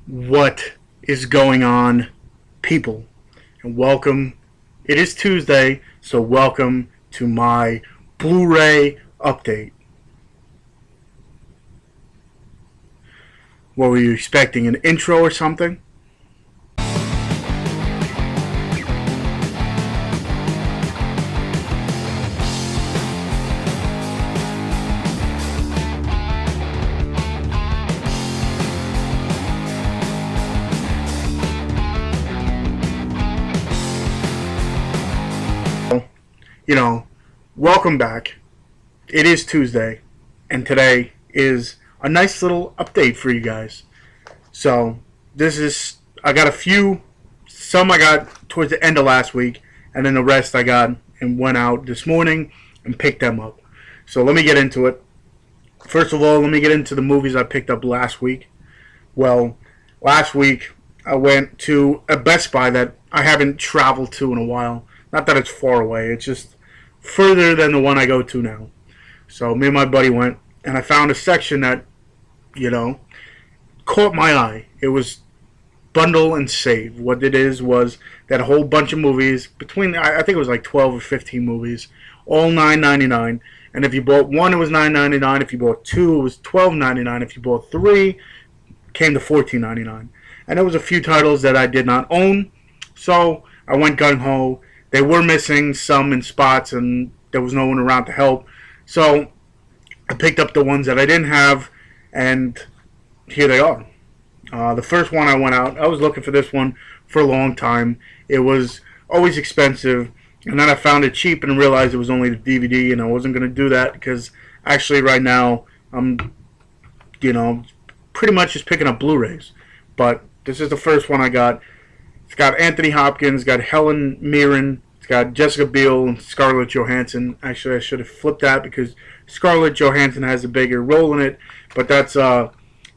What is going on, people? And welcome. It is Tuesday, so welcome to my Blu Ray update. What were you expecting? An intro or something? Welcome back. It is Tuesday, and today is a nice little update for you guys. So, I got some I got towards the end of last week, and then the rest I got and went out this morning and picked them up. So, let me get into it. First of all, let me get into the movies I picked up last week. Well, last week I went to a Best Buy that I haven't traveled to in a while. Not that it's far away, it's just further than the one I go to now. So me and my buddy went, and I found a section that, caught my eye. It was bundle and save. What it is was that whole bunch of movies, I think it was like 12 or 15 movies, all $9.99. And if you bought one, it was $9.99. If you bought two, it was $12.99. If you bought three, it came to $14.99. And there was a few titles that I did not own, so I went gung-ho. They were missing some in spots, and there was no one around to help. So I picked up the ones that I didn't have, and here they are. The first one I went out, I was looking for this one for a long time. It was always expensive, and then I found it cheap and realized it was only the DVD, and I wasn't going to do that because actually right now I'm, pretty much just picking up Blu-rays. But this is the first one I got. It's got Anthony Hopkins, got Helen Mirren, it's got Jessica Biel and Scarlett Johansson. Actually, I should have flipped that because Scarlett Johansson has a bigger role in it. But that's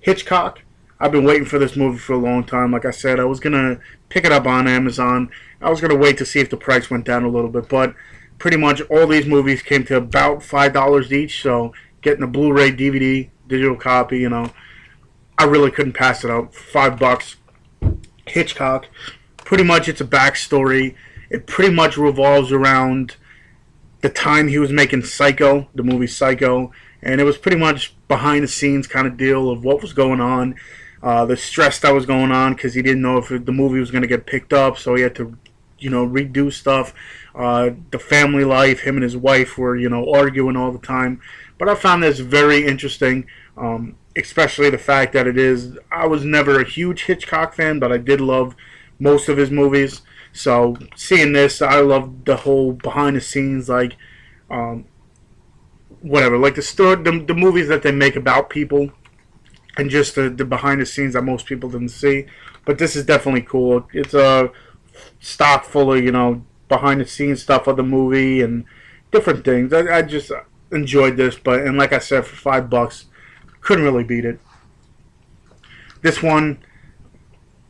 Hitchcock. I've been waiting for this movie for a long time. Like I said, I was going to pick it up on Amazon. I was going to wait to see if the price went down a little bit. But pretty much all these movies came to about $5 each. So getting a Blu-ray, DVD, digital copy, I really couldn't pass it up. $5. Hitchcock. Pretty much it's a backstory. It pretty much revolves around the time he was making Psycho, the movie Psycho, and it was pretty much behind the scenes kind of deal of what was going on, the stress that was going on because he didn't know if the movie was going to get picked up, so he had to, redo stuff. The family life, him and his wife were, arguing all the time. But I found this very interesting, especially the fact that I was never a huge Hitchcock fan, but I did love most of his movies. So seeing this, I love the whole behind the scenes, like whatever, like the movies that they make about people, and just the behind the scenes that most people didn't see. But this is definitely cool. It's a stock full of behind the scenes stuff of the movie and different things. I just enjoyed this, and like I said, for $5, couldn't really beat it. This one,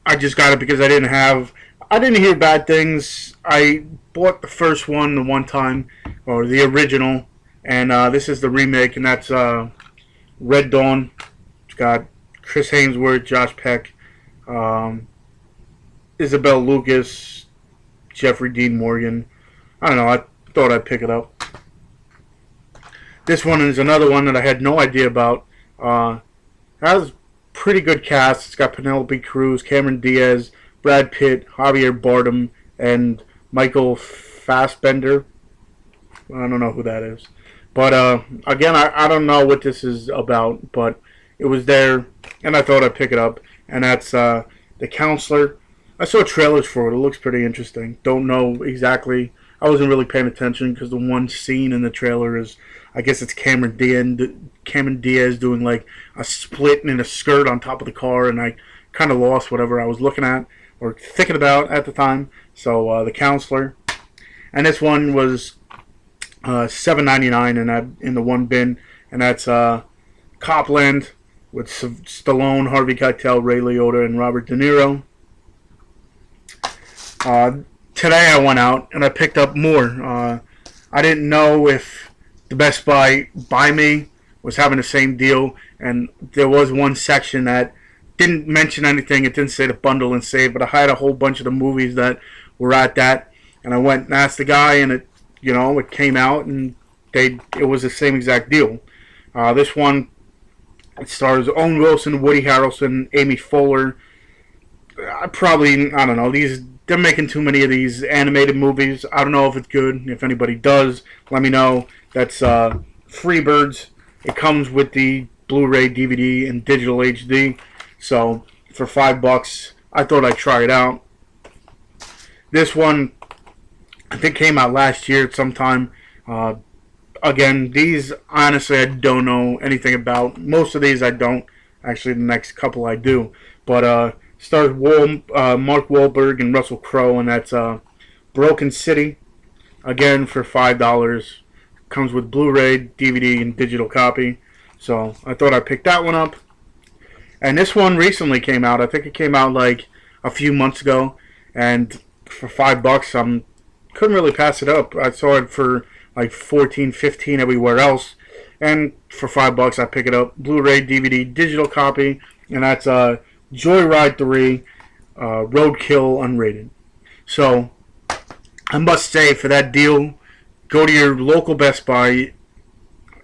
I just got it because I didn't hear bad things. I bought the first one the one time, or the original, and this is the remake, and that's Red Dawn. It's got Chris Hemsworth, Josh Peck, Isabel Lucas, Jeffrey Dean Morgan. I don't know, I thought I'd pick it up. This one is another one that I had no idea about. Has pretty good cast. It's got Penelope Cruz, Cameron Diaz, Brad Pitt, Javier Bardem, and Michael Fassbender. I don't know who that is. But again, I don't know what this is about, but it was there, and I thought I'd pick it up. And that's The Counselor. I saw trailers for it. It looks pretty interesting. Don't know exactly. I wasn't really paying attention because the one scene in the trailer is, I guess it's Cameron Diaz doing like a split in a skirt on top of the car, and I kind of lost whatever I was looking at or thinking about at the time. So The Counselor, and this one was $7.99 in the one bin, and that's Copland with Stallone, Harvey Keitel, Ray Liotta, and Robert De Niro. Today I went out and I picked up more. I didn't know if the Best Buy by me was having the same deal, and there was one section that didn't mention anything. It didn't say to bundle and save, but I had a whole bunch of the movies that were at that, and I went and asked the guy, and it came out, and it was the same exact deal. This one, it stars Owen Wilson, Woody Harrelson, Amy Poehler. I don't know, they're making too many of these animated movies. I don't know if it's good. If anybody does, let me know. That's Freebirds. It comes with the Blu Ray, DVD, and digital HD. So for $5, I thought I'd try it out. This one, I think, came out last year at some time. Again, these, honestly, I don't know anything about. Most of these I don't. Actually, the next couple I do. But stars Mark Wahlberg and Russell Crowe, and that's Broken City. Again, for $5. Comes with Blu-ray, DVD, and digital copy. So I thought I'd pick that one up. And this one recently came out. I think it came out like a few months ago. And for $5, I couldn't really pass it up. I saw it for like 14, 15 everywhere else. And for $5, I pick it up. Blu-ray, DVD, digital copy. And that's Joyride 3, Roadkill Unrated. So I must say, for that deal, go to your local Best Buy.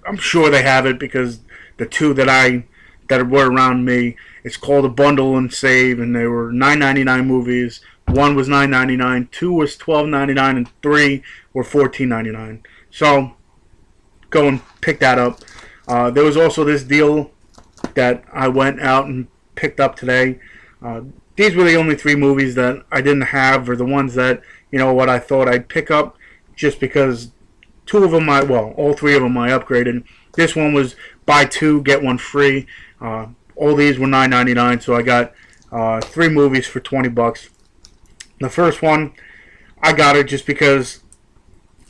I'm sure they have it, because the two that were around me, it's called a bundle and save, and they were $9.99 movies. One was $9.99, two was $12.99, and three were $14.99. So go and pick that up. There was also this deal that I went out and picked up today. These were the only three movies that I didn't have, or the ones that, I thought I'd pick up, just because all three of them I upgraded. This one was buy two, get one free. All these were $9.99, so I got three movies for $20. The first one, I got it just because,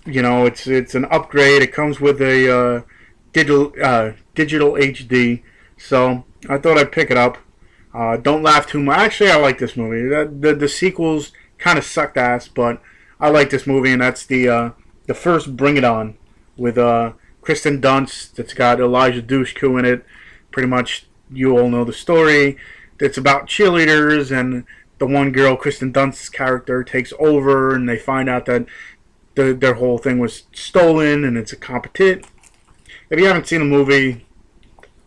it's an upgrade. It comes with a digital HD, so I thought I'd pick it up. Don't laugh too much. Actually, I like this movie. The sequels kind of sucked ass, but I like this movie, and that's the first Bring It On, with Kristen Dunst. It's got Elijah Dushku in it. Pretty much, you all know the story. It's about cheerleaders, and the one girl, Kristen Dunst's character, takes over, and they find out that their whole thing was stolen, and it's a competition. If you haven't seen the movie,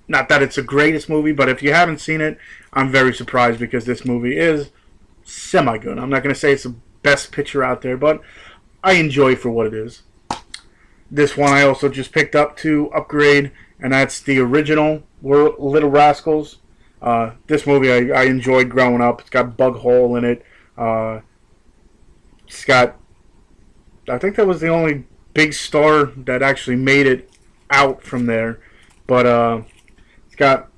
not that it's the greatest movie, but if you haven't seen it, I'm very surprised, because this movie is semi-good. I'm not going to say it's the best picture out there, but I enjoy it for what it is. This one I also just picked up to upgrade, and that's the original Little Rascals. This movie I enjoyed growing up. It's got Bug Hole in it. It's got, I think that was the only big star that actually made it out from there. But it's got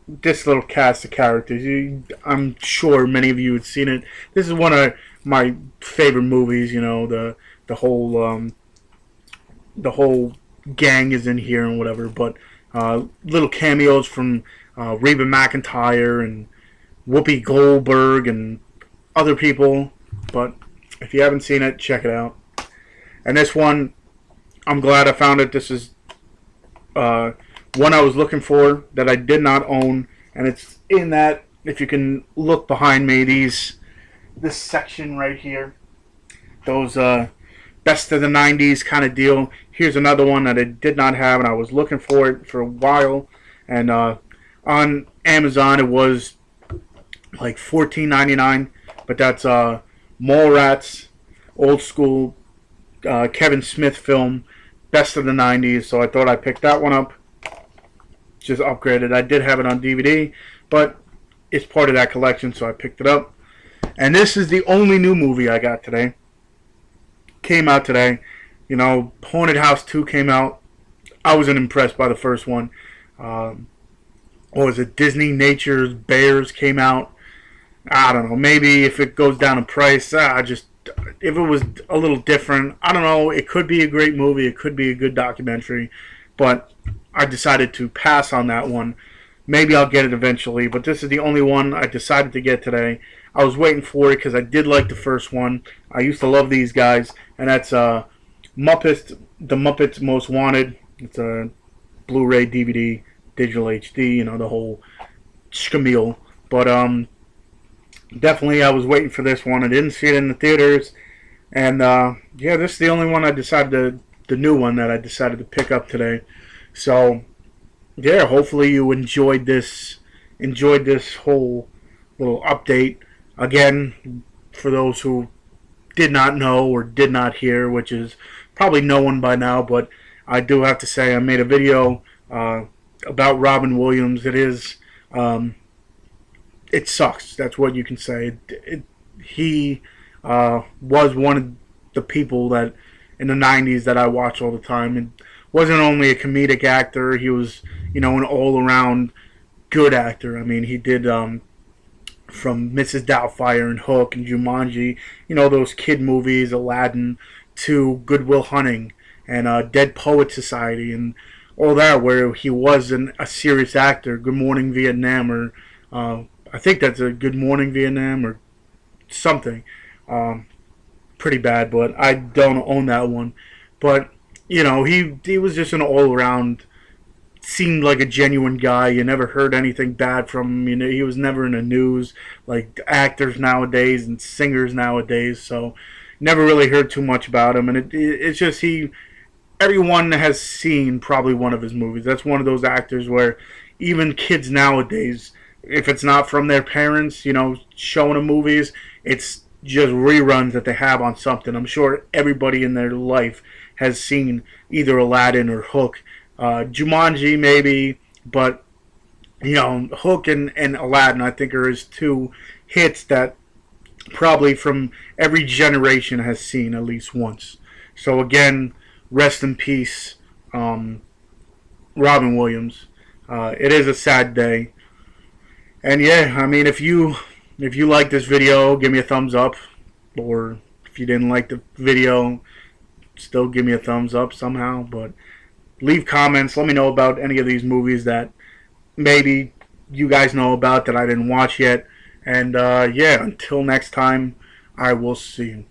this little cast of characters. I'm sure many of you have seen it. This is one of my favorite movies. The whole gang is in here and whatever. But little cameos from Reba McEntire and Whoopi Goldberg and other people. But if you haven't seen it, check it out. And this one, I'm glad I found it. This is one I was looking for that I did not own, and it's in that, if you can look behind me, this section right here, those best of the 90s kind of deal. Here's another one that I did not have, and I was looking for it for a while, and on Amazon it was like $14.99, but that's Mallrats, old school Kevin Smith film, best of the 90s, so I thought I'd pick that one up. Just upgraded. I did have it on DVD, but it's part of that collection, so I picked it up. And this is the only new movie I got today. Came out today. Haunted House 2 came out. I wasn't impressed by the first one. What was it? Disney Nature's Bears came out. I don't know. Maybe if it goes down in price, if it was a little different, I don't know. It could be a great movie. It could be a good documentary. But I decided to pass on that one. Maybe I'll get it eventually, but this is the only one I decided to get today. I was waiting for it because I did like the first one. I used to love these guys, and that's The Muppets Most Wanted. It's a Blu-ray, DVD, digital HD, the whole scamille. But definitely I was waiting for this one. I didn't see it in the theaters, and yeah, this is the only one I decided to, the new one that I decided to pick up today. So yeah, hopefully you enjoyed this whole little update. Again, for those who did not know or did not hear, which is probably no one by now, but I do have to say I made a video about Robin Williams. It sucks. That's what you can say. He was one of the people that in the 90s that I watch all the time. It wasn't only a comedic actor, he was, an all-around good actor. I mean, he did from Mrs. Doubtfire and Hook and Jumanji, those kid movies, Aladdin, to Good Will Hunting and Dead Poet Society and all that, where he was a serious actor. Good Morning Vietnam, or I think that's a Good Morning Vietnam or something. Pretty bad, but I don't own that one. But he was just an all around, seemed like a genuine guy. You never heard anything bad from him. He was never in the news like actors nowadays and singers nowadays. So never really heard too much about him. And it's just everyone has seen probably one of his movies. That's one of those actors where even kids nowadays, if it's not from their parents, showing them movies, it's just reruns that they have on something. I'm sure everybody in their life has seen either Aladdin or Hook. Jumanji maybe, but Hook and Aladdin I think are his two hits that probably from every generation has seen at least once. So again, rest in peace, Robin Williams. It is a sad day. And yeah, I mean, if you like this video, give me a thumbs up. Or if you didn't like the video, still give me a thumbs up somehow. But leave comments. Let me know about any of these movies that maybe you guys know about that I didn't watch yet. And yeah, until next time, I will see you.